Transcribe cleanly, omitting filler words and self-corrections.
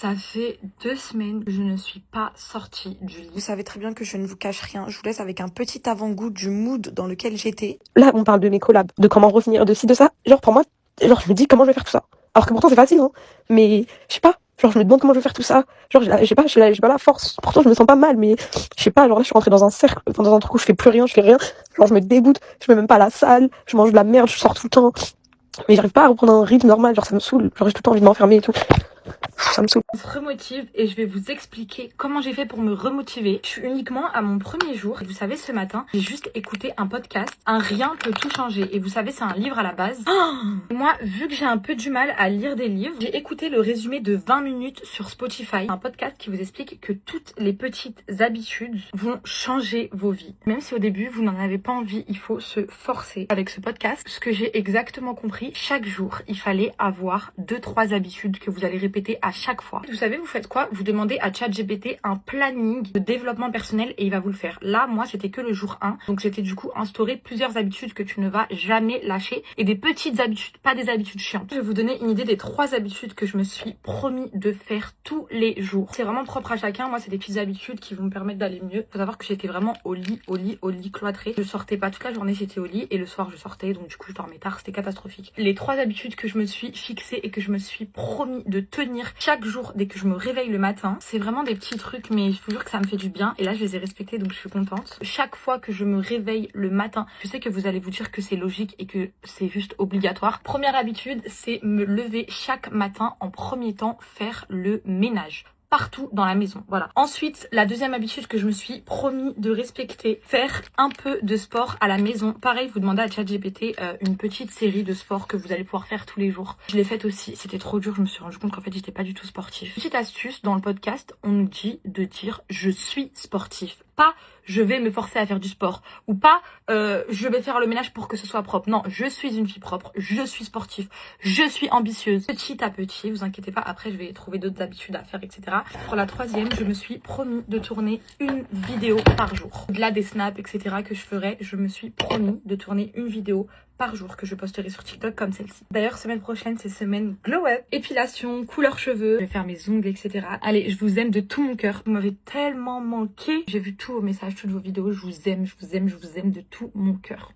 Ça fait 2 semaines que je ne suis pas sortie du lit. Vous savez très bien que je ne vous cache rien. Je vous laisse avec un petit avant-goût du mood dans lequel j'étais. Là, on parle de mes collabs, de comment revenir, de ci, de ça. Genre, pour moi, genre, je me dis comment je vais faire tout ça. Alors que pourtant, c'est facile, hein. Mais, je sais pas. Genre, je me demande comment je vais faire tout ça. Genre, j'ai pas la force. Pourtant, je me sens pas mal, mais je sais pas. Genre, là, je suis rentrée dans un cercle, enfin, dans un truc où je fais plus rien, je fais rien. Genre, je me dégoûte. Je vais même pas à la salle. Je mange de la merde, je sors tout le temps. Mais j'arrive pas à reprendre un rythme normal. Genre, ça me saoule. Genre, j'ai tout le temps envie de m'enfermer et tout. Ça me saoule. On se remotive et je vais vous expliquer comment j'ai fait pour me remotiver. Je suis uniquement à mon premier jour. Et vous savez, ce matin, j'ai juste écouté un podcast. Un rien peut tout changer. Et vous savez, c'est un livre à la base. Moi, vu que j'ai un peu du mal à lire des livres, j'ai écouté le résumé de 20 minutes sur Spotify. Un podcast qui vous explique que toutes les petites habitudes vont changer vos vies. Même si au début, vous n'en avez pas envie, il faut se forcer. Avec ce podcast, ce que j'ai exactement compris, chaque jour, il fallait avoir 2-3 habitudes que vous allez répéter à chaque fois. Vous savez, vous faites quoi? Vous demandez à ChatGPT un planning de développement personnel et il va vous le faire. Là, moi, c'était que le jour 1. Donc, c'était du coup instaurer plusieurs habitudes que tu ne vas jamais lâcher et des petites habitudes, pas des habitudes chiantes. Je vais vous donner une idée des 3 habitudes que je me suis promis de faire tous les jours. C'est vraiment propre à chacun. Moi, c'est des petites habitudes qui vont me permettre d'aller mieux. Faut savoir que j'étais vraiment au lit cloîtré. Je sortais pas toute la journée, j'étais au lit et le soir, je sortais. Donc, du coup, je dormais tard. C'était catastrophique. Les 3 habitudes que je me suis fixées et que je me suis promis de tenir chaque jour dès que je me réveille le matin, c'est vraiment des petits trucs, mais je vous jure que ça me fait du bien. Et là, je les ai respectés, donc je suis contente. Chaque fois que je me réveille le matin, je sais que vous allez vous dire que c'est logique et que c'est juste obligatoire. Première habitude, c'est me lever chaque matin en premier temps, faire le ménage partout dans la maison, voilà. Ensuite, la deuxième habitude que je me suis promis de respecter, faire un peu de sport à la maison. Pareil, vous demandez à ChatGPT une petite série de sports que vous allez pouvoir faire tous les jours. Je l'ai faite aussi, c'était trop dur, je me suis rendu compte qu'en fait, j'étais pas du tout sportif. Petite astuce, dans le podcast, on nous dit de dire « je suis sportif ». Pas je vais me forcer à faire du sport ou pas je vais faire le ménage pour que ce soit propre. Non, je suis une fille propre, je suis sportive, je suis ambitieuse. Petit à petit, vous inquiétez pas, après je vais trouver d'autres habitudes à faire, etc. Pour la 3e, je me suis promis de tourner une vidéo par jour. Au-delà des snaps, etc. que je ferai, je me suis promis de tourner une vidéo par jour que je posterai sur TikTok comme celle-ci. D'ailleurs, semaine prochaine, c'est semaine glow up, épilation, couleur cheveux, je vais faire mes ongles, etc. Allez, je vous aime de tout mon cœur. Vous m'avez tellement manqué. J'ai vu tous vos messages, toutes vos vidéos. Je vous aime, je vous aime, je vous aime de tout mon cœur.